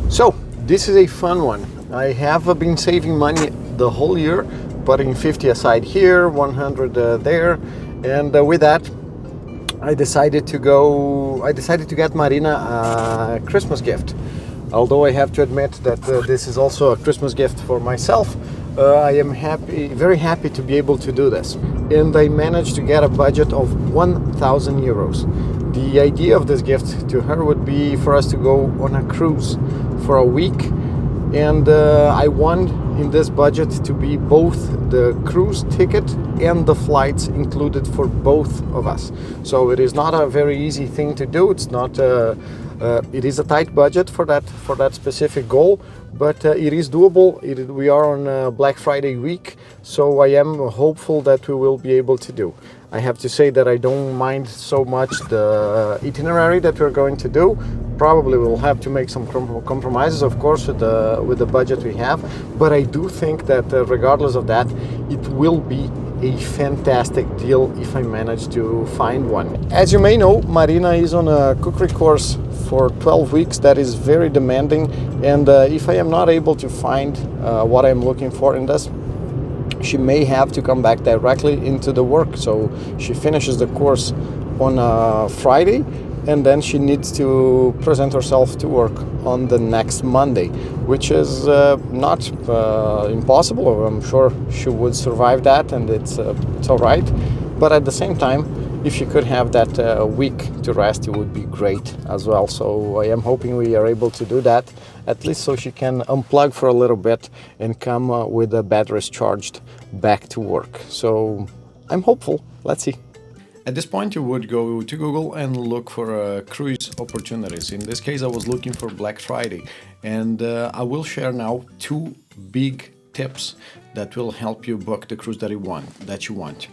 So this is a fun one. I have been saving money the whole year, putting 50 aside here, 100 there, and with that I decided to get Marina a Christmas gift. Although I have to admit that this is also a Christmas gift for myself, I am very happy to be able to do this. And I managed to get a budget of 1,000 euros. The idea of this gift to her would be for us to go on a cruise for a week. And I want in this budget to be both the cruise ticket and the flights included for both of us. So it is not a very easy thing to do. It's not. It is a tight budget for that specific goal, but it is doable. We are on Black Friday week, so I am hopeful that we will be able to do. I have to say that I don't mind so much the itinerary that we're going to do. Probably we'll have to make some compromises, of course, with the budget we have. But I do think that regardless of that, it will be a fantastic deal if I manage to find one. As you may know, Marina is on a cookery course for 12 weeks. That is very demanding. And if I am not able to find what I'm looking for in this, she may have to come back directly into the work. So she finishes the course on a Friday, and then she needs to present herself to work on the next Monday, which is not impossible. I'm sure she would survive that, and it's all right. But at the same time, if she could have that week to rest, it would be great as well. So I am hoping we are able to do that, at least so she can unplug for a little bit and come with the batteries charged back to work. So I'm hopeful. Let's see. At this point, you would go to Google and look for cruise opportunities. In this case, I was looking for Black Friday, and I will share now 2 big tips that will help you book the cruise that you want.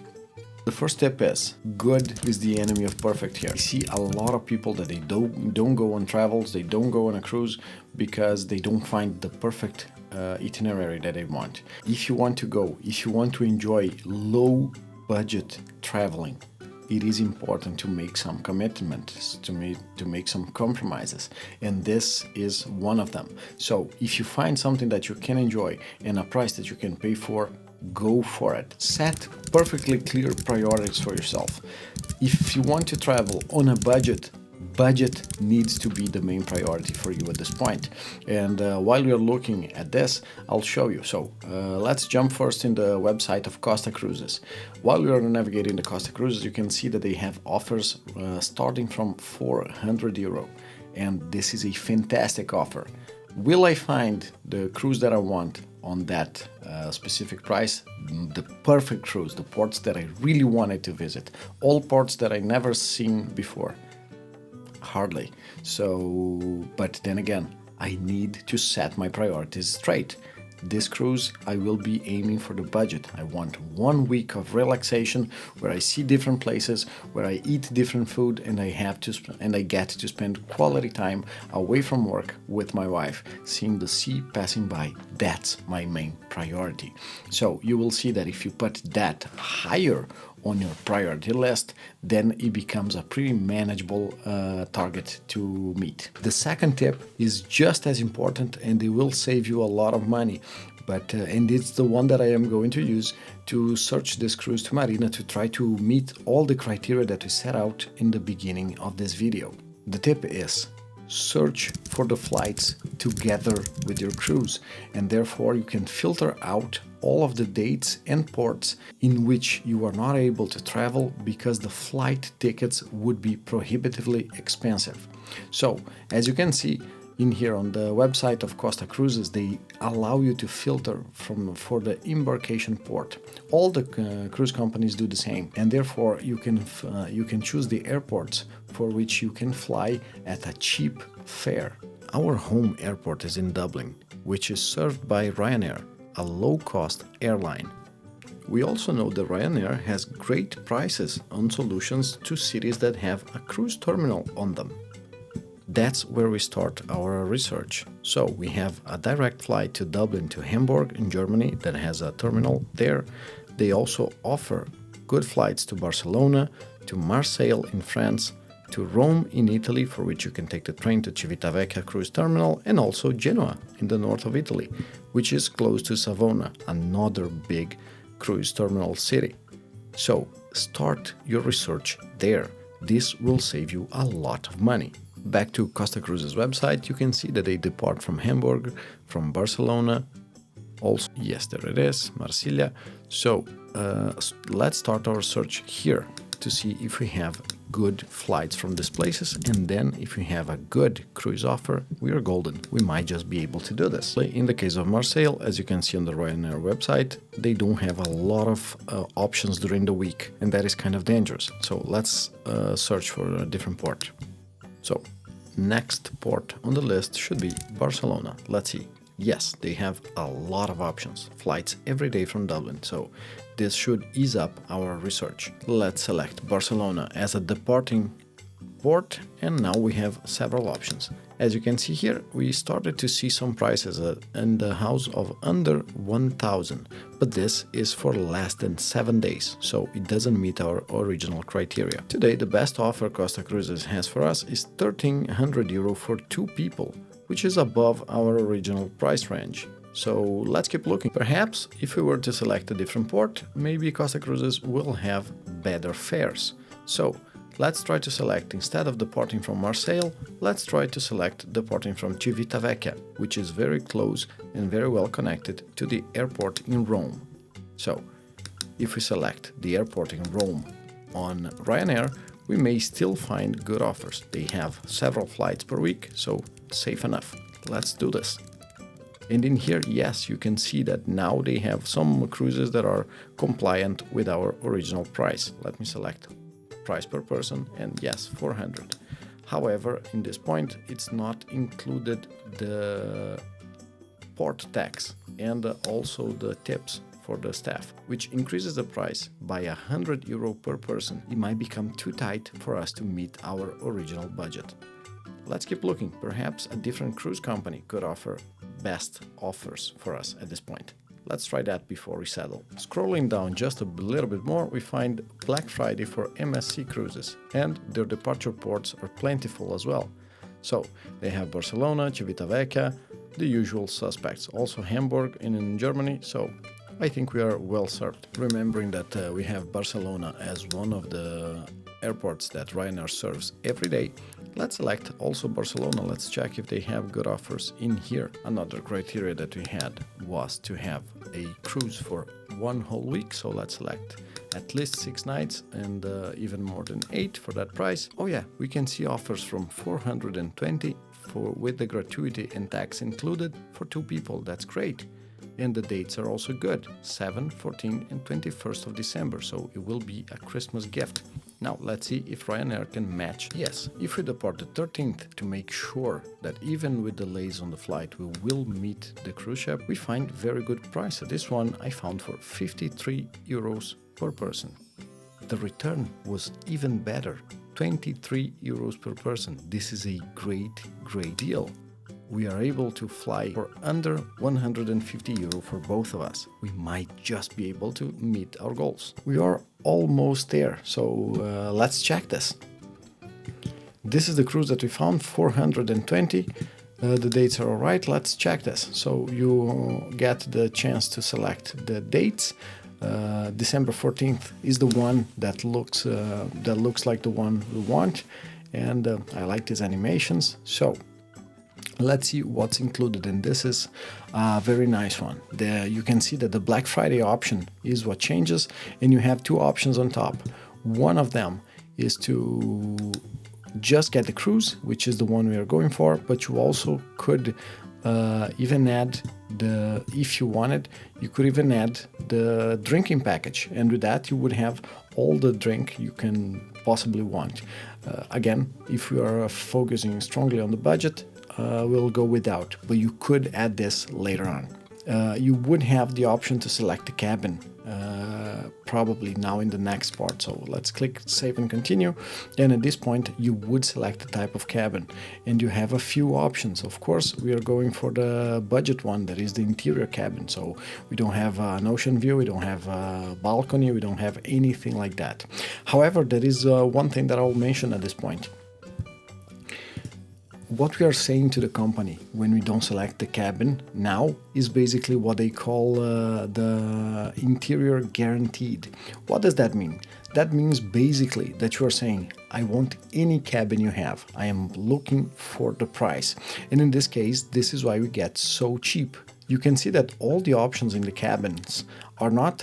The first tip is, good is the enemy of perfect here. I see a lot of people that they don't go on travels, they don't go on a cruise because they don't find the perfect itinerary that they want. If you want to go, if you want to enjoy low budget traveling, it is important to make some commitments, to make some compromises, and this is one of them. So if you find something that you can enjoy and a price that you can pay for, go for it. Set perfectly clear priorities for yourself. If you want to travel on a budget needs to be the main priority for you at this point. And while we are looking at this, I'll show you. So let's jump first in the website of Costa Cruises. While we are navigating the Costa Cruises, you can see that they have offers starting from 400 euro. And this is a fantastic offer. Will I find the cruise that I want on that specific price? The perfect cruise, the ports that I really wanted to visit, all ports that I never seen before? Hardly. So, but then again, I need to set my priorities straight. This cruise, I will be aiming for the budget. I want 1 week of relaxation where I see different places, where I eat different food, and I get to spend quality time away from work with my wife, seeing the sea passing by. That's my main priority. So you will see that if you put that higher on your priority list, then it becomes a pretty manageable target to meet. The second tip is just as important, and it will save you a lot of money. And it's the one that I am going to use to search this cruise to Marina to try to meet all the criteria that we set out in the beginning of this video. The tip is, search for the flights together with your cruise, and therefore you can filter out all of the dates and ports in which you are not able to travel because the flight tickets would be prohibitively expensive. So, as you can see in here on the website of Costa Cruises, they allow you to filter for the embarkation port. All the cruise companies do the same, and therefore you can choose the airports for which you can fly at a cheap fare. Our home airport is in Dublin, which is served by Ryanair, a low-cost airline. We also know that Ryanair has great prices on solutions to cities that have a cruise terminal on them. That's where we start our research. So we have a direct flight to Dublin to Hamburg in Germany that has a terminal there. They also offer good flights to Barcelona, to Marseille in France, to Rome in Italy, for which you can take the train to Civitavecchia cruise terminal, and also Genoa in the north of Italy, which is close to Savona, another big cruise terminal city. So start your research there. This will save you a lot of money. Back to Costa Cruises website, you can see that they depart from Hamburg, from Barcelona, also, yes, there it is, Marsilia. So let's start our search here to see if we have good flights from these places, and then if we have a good cruise offer, we are golden. We might just be able to do this. In the case of Marseille, as you can see on the Ryanair website, they don't have a lot of options during the week, and that is kind of dangerous. So let's search for a different port. So next port on the list should be Barcelona. Let's see. Yes, they have a lot of options, flights every day from Dublin, so this should ease up our research. Let's select Barcelona as a departing port, and now we have several options. As you can see here, we started to see some prices in the house of under 1,000, but this is for less than 7 days, so it doesn't meet our original criteria. Today, the best offer Costa Cruises has for us is €1,300 for 2 people, which is above our original price range. So let's keep looking. Perhaps if we were to select a different port, maybe Costa Cruises will have better fares. So let's try to select, instead of departing from Marseille, let's try to select departing from Civitavecchia, which is very close and very well connected to the airport in Rome. So if we select the airport in Rome on Ryanair, we may still find good offers. They have several flights per week, so safe enough. Let's do this. And in here, yes, you can see that now they have some cruises that are compliant with our original price. Let me select price per person, and yes, 400. However, in this point, it's not included the port tax and also the tips for the staff, which increases the price by €100 per person. It might become too tight for us to meet our original budget. Let's keep looking. Perhaps a different cruise company could offer best offers for us at this point. Let's try that before we settle. Scrolling down just a little bit more, we find Black Friday for MSC Cruises, and their departure ports are plentiful as well. So they have Barcelona, Civitavecchia, the usual suspects, also Hamburg and in Germany, so I think we are well served. Remembering that we have Barcelona as one of the airports that Ryanair serves every day, let's select also Barcelona. Let's check if they have good offers in here. Another criteria that we had was to have a cruise for 1 whole week, so let's select at least 6 nights and even more than 8 for that price. Oh yeah, we can see offers from 420 with the gratuity and tax included for 2 people. That's great. And the dates are also good, 7, 14 and 21st of December, so it will be a Christmas gift. Now let's see if Ryanair can match. Yes, if we depart the 13th, to make sure that even with delays on the flight we will meet the cruise ship, we find very good price. This one I found for €53 per person. The return was even better, €23 per person. This is a great deal. We are able to fly for under €150 for both of us. We might just be able to meet our goals. We are almost there, so let's check this. This is the cruise that we found, 420. The dates are all right. Let's check this. So you get the chance to select the dates. December 14th is the one that looks like the one we want, and I like these animations. So let's see what's included, and this is a very nice one. You can see that the Black Friday option is what changes, and you have 2 options on top. One of them is to just get the cruise, which is the one we are going for, but you also could even add if you wanted, you could even add the drinking package, and with that you would have all the drink you can possibly want. Again, if you are focusing strongly on the budget, we'll go without, but you could add this later on. You would have the option to select the cabin probably now in the next part. So let's click save and continue, and at this point you would select the type of cabin, and you have a few options. Of course, we are going for the budget one, that is the interior cabin. So we don't have an ocean view, we don't have a balcony, we don't have anything like that. However, there is one thing that I'll mention at this point. What we are saying to the company when we don't select the cabin now is basically what they call the interior guaranteed. What does that mean? That means basically that you are saying, I want any cabin you have. I am looking for the price. And in this case, this is why we get so cheap. You can see that all the options in the cabins are not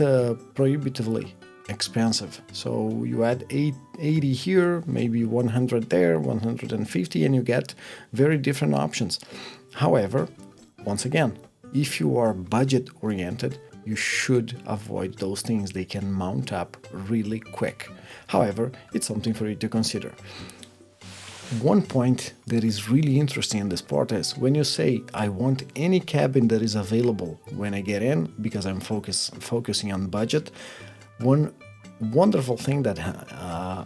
prohibitively expensive. So you add 80 here, maybe 100 there, 150, and you get very different options. However, once again, if you are budget oriented, you should avoid those things. They can mount up really quick. However, it's something for you to consider. One point that is really interesting in this part is when you say, I want any cabin that is available when I get in, because I'm focusing on budget. One wonderful thing that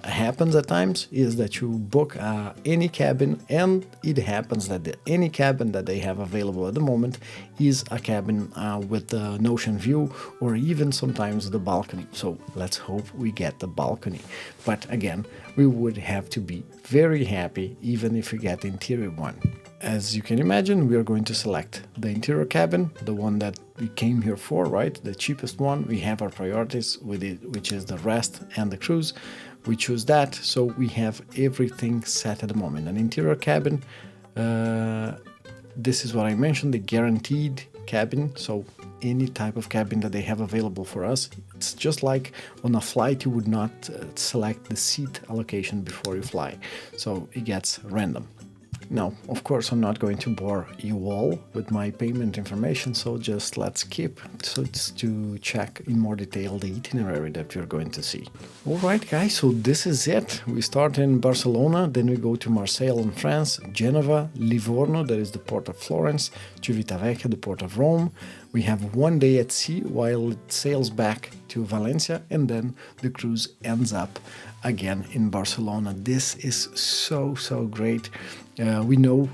happens at times is that you book any cabin, and it happens that any cabin that they have available at the moment is a cabin with an ocean view, or even sometimes the balcony. So let's hope we get the balcony. But again, we would have to be very happy even if we get the interior one. As you can imagine, we are going to select the interior cabin, the one that we came here for, right? The cheapest one. We have our priorities with it, which is the rest and the cruise. We choose that, so we have everything set at the moment. An interior cabin, this is what I mentioned, the guaranteed cabin. So any type of cabin that they have available for us. It's just like on a flight, you would not select the seat allocation before you fly. So it gets random. Now, of course, I'm not going to bore you all with my payment information, so just let's skip to check in more detail the itinerary that we're going to see. Alright guys, so this is it. We start in Barcelona, then we go to Marseille in France, Genova, Livorno, that is the port of Florence, Civitavecchia, the port of Rome. We have 1 day at sea while it sails back to Valencia, and then the cruise ends up again in Barcelona. This is so great. We know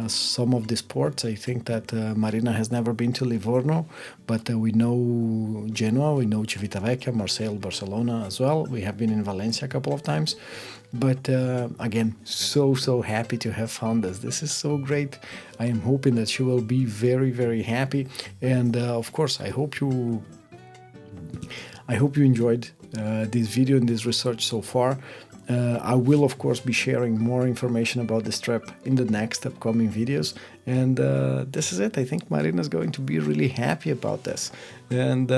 some of these ports. I think that Marina has never been to Livorno, but we know Genoa, we know Civitavecchia, Marseille, Barcelona as well. We have been in Valencia a couple of times. But again, so happy to have found this. This is so great. I am hoping that you will be very happy. And of course, I hope you enjoyed this video and this research so far. I will, of course, be sharing more information about this trip in the next upcoming videos. And this is it. I think Marina is going to be really happy about this. And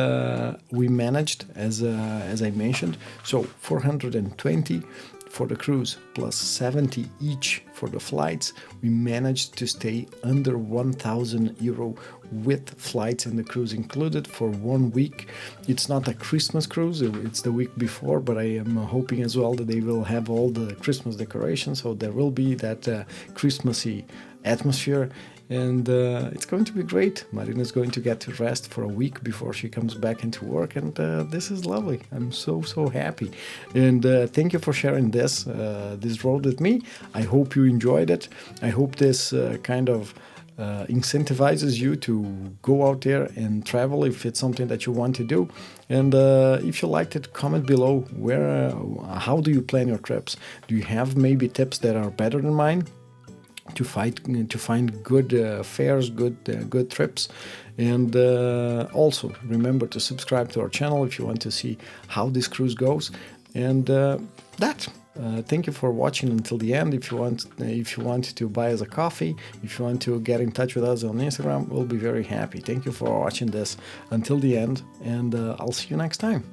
we managed, as I mentioned, so 420 for the cruise plus 70 each for the flights. We managed to stay under 1,000 euro with flights and the cruise included for 1 week. It's not a Christmas cruise, it's the week before, but I am hoping as well that they will have all the Christmas decorations, so there will be that Christmassy atmosphere. And it's going to be great. Marina is going to get to rest for a week before she comes back into work, and this is lovely. I'm so happy. And thank you for sharing this road with me. I hope you enjoyed it. I hope this kind of incentivizes you to go out there and travel if it's something that you want to do. And if you liked it, comment below how do you plan your trips? Do you have maybe tips that are better than mine to find good fares, good trips? And also remember to subscribe to our channel if you want to see how this cruise goes. And thank you for watching until the end. If you want to buy us a coffee, if you want to get in touch with us on Instagram, we'll be very happy. Thank you for watching this until the end, and I'll see you next time.